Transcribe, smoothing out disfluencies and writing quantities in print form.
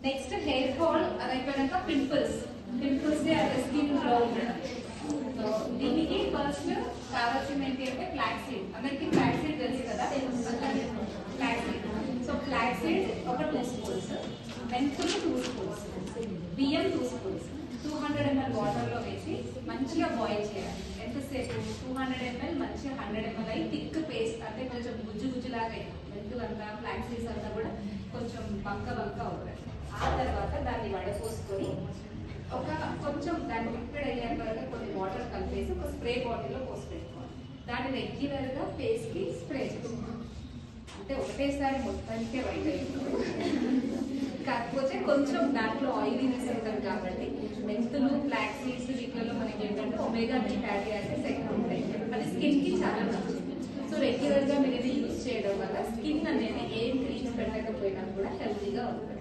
Next hair fall అదైపోయాక pimples కి అదే స్కిన్ గ్లో ఉండడం. సో దీనికి ఫస్ట్ కావాల్సింది ఏంటి అంటే ఫ్లాక్ సీడ్. అందరికి ఫ్లాక్ సీడ్ తెలుసు కదా, flax seed. So flax seed ఒక 2 స్పూన్స్, మెంతులు 2 స్పూన్స్, బియ్యం 2 స్పూన్స్ 200 ml వాటర్ లో వేసి మంచిగా బాయిల్ చేయాలి. ఎంతసేపు 200 ml మంచిగా 100 ml అయి థిక్ పేస్ట్, అంటే కొంచెం గుజ్జు గుజ్జులాగా మెంతులు అంతా ఫ్లాక్ సీడ్స్ అంతా కూడా కొంచెం బంక అవుతుంది. ఆ తర్వాత దాన్ని వడపోసుకొని కొంచెం దాన్ని లిక్విడ్ అయ్యేంత వరకు కొన్ని వాటర్ కలిపేసి ఒక స్ప్రే బాటిల్లో పోసి పెట్టుకోవాలి. దాన్ని రెగ్యులర్ గా ఫేస్ కి స్ప్రే చేసుకోవాలి. అంటే ఒకటేసారి మొత్తానికే వైట్ అయిపోతుంది, కాకపోతే కొంచెం దాంట్లో ఆయిలీనెస్ ఉంటుంది కాబట్టి మెంతులు ఫ్లాక్ సీడ్స్ వీటిలో మనకి ఏంటంటే ఒమేగా 3 ఫ్యాటీ యాసిడ్స్ ఎక్కువ ఉంటాయి. అది స్కిన్ కి చాలా మంచిది. సో రెగ్యులర్ గా మీరు ఇది యూజ్ చేయడం వల్ల స్కిన్ అనేది ఏం క్రీమ్స్ పెట్టకపోయినా కూడా హెల్తీగా ఉంటుంది.